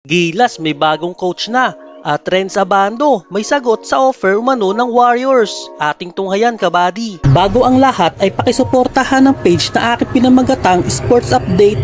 Gilas may bagong coach na at Renz Abando may sagot sa offer umano ng Warriors. Ating tunghayan kabady. Bago ang lahat ay pakisuportahan ang page na aking pinamagatang Sports Update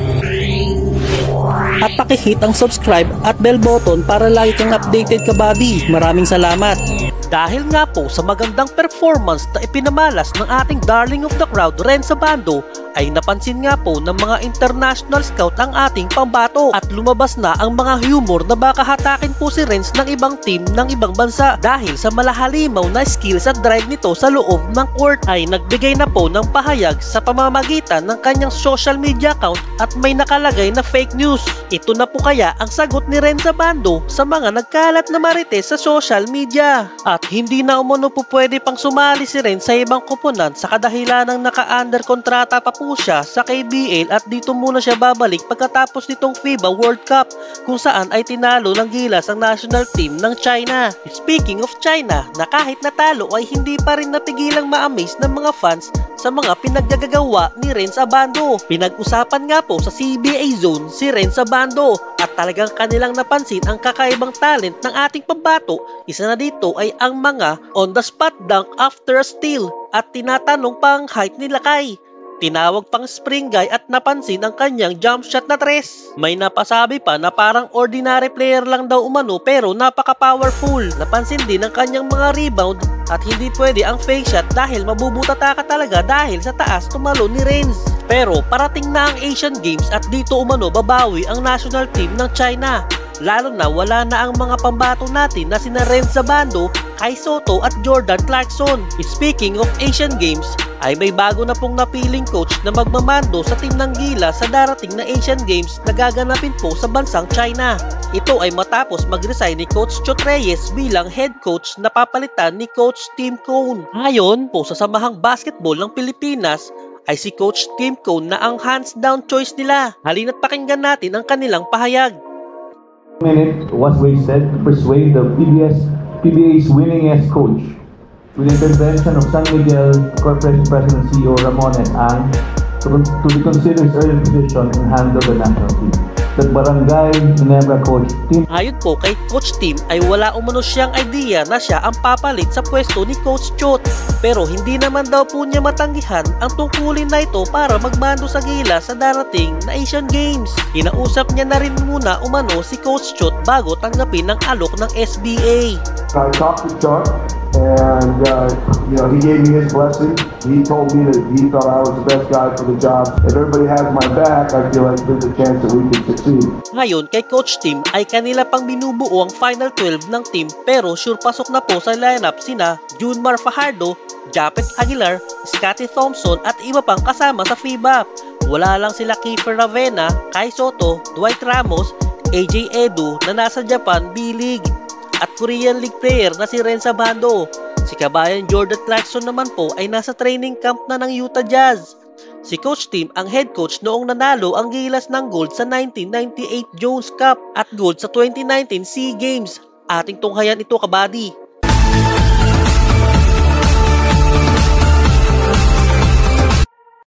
at pakihit ang subscribe at bell button para lagi kang updated kabady. Maraming salamat. Dahil nga po sa magandang performance na ipinamalas ng ating darling of the crowd, Renz Abando, ay napansin nga po ng mga international scout ang ating pambato at lumabas na ang mga humor na baka hatakin po si Renz ng ibang team ng ibang bansa dahil sa malahalimaw na skills at drive nito sa loob ng court. Ay nagbigay na po ng pahayag sa pamamagitan ng kanyang social media account at may nakalagay na fake news. Ito na po kaya ang sagot ni Renz Abando sa mga nagkalat na marites sa social media. At hindi na umano po pwede pang sumali si Renz sa ibang koponan sa kadahilan ng naka-under kontrata pa po siya sa KBL at dito muna siya babalik pagkatapos nitong FIBA World Cup kung saan ay tinalo ng gilas ang national team ng China. Speaking of China, na kahit natalo ay hindi pa rin napigilang ma-amaze ng mga fans sa mga pinaggagawa ni Renz Abando. Pinag-usapan nga po sa CBA Zone si Renz Abando at talagang kanilang napansin ang kakaibang talent ng ating pambato. Isa na dito ay ang mga on the spot dunk after a steal at tinatanong pa ang height ni Lakay. Tinawag pang spring guy at napansin ang kanyang jump shot na tres. May napasabi pa na parang ordinary player lang daw umano pero napaka-powerful. Napansin din ang kanyang mga rebound at hindi pwede ang fake shot dahil mabubutata ka talaga dahil sa taas tumalon ni Renz. Pero parating na ang Asian Games at dito umano babawi ang national team ng China. Lalo na wala na ang mga pambato natin na sina Renz Abando, Kai Sotto at Jordan Clarkson. Speaking of Asian Games, ay may bago na pong napiling coach na magmamando sa team ng Gilas sa darating na Asian Games na gaganapin po sa bansang China. Ito ay matapos mag-resign ni Coach Chot Reyes bilang head coach na papalitan ni Coach Tim Cone. Ayon po sa Samahang Basketball ng Pilipinas, ay si Coach Tim Cone na ang hands down choice nila. Halina't pakinggan natin ang kanilang pahayag. Minute was wasted to persuade the PBA's winningest coach with intervention of San Miguel Corporation President CEO Ramon S. Ang to reconsider his earlier position and handle the national team. The Barangay Ginebra coach Tim. Ayon po kay Coach Tim ay wala umano siyang idea na siya ang papalit sa pwesto ni Coach Chot. Pero hindi naman daw po niya matanggihan ang tungkulin na ito para magmando sa Gilas sa darating na Asian Games. Kinausap niya na rin muna umano si Coach Chot bago tanggapin ang alok ng SBA. I talked to Chot and he gave me his blessing. He told me that he thought I was the best guy for the job. If everybody has my back, I feel like there's a chance that we can succeed. Ngayon kay Coach Tim ay kanila pang binubuo ang Final 12 ng team pero sure pasok na po sa lineup sina Junmar Fajardo, Japet Aguilar, Scottie Thompson at iba pang kasama sa FIBA. Wala lang sila Kiefer Ravena, Kai Sotto, Dwight Ramos, AJ Edu na nasa Japan B-League at Korean League player na si Renz Abando. Si kabayan Jordan Clarkson naman po ay nasa training camp na ng Utah Jazz. Si Coach Tim ang head coach noong nanalo ang Gilas ng gold sa 1998 Jones Cup at gold sa 2019 SEA Games. Ating tunghayan ito kabady.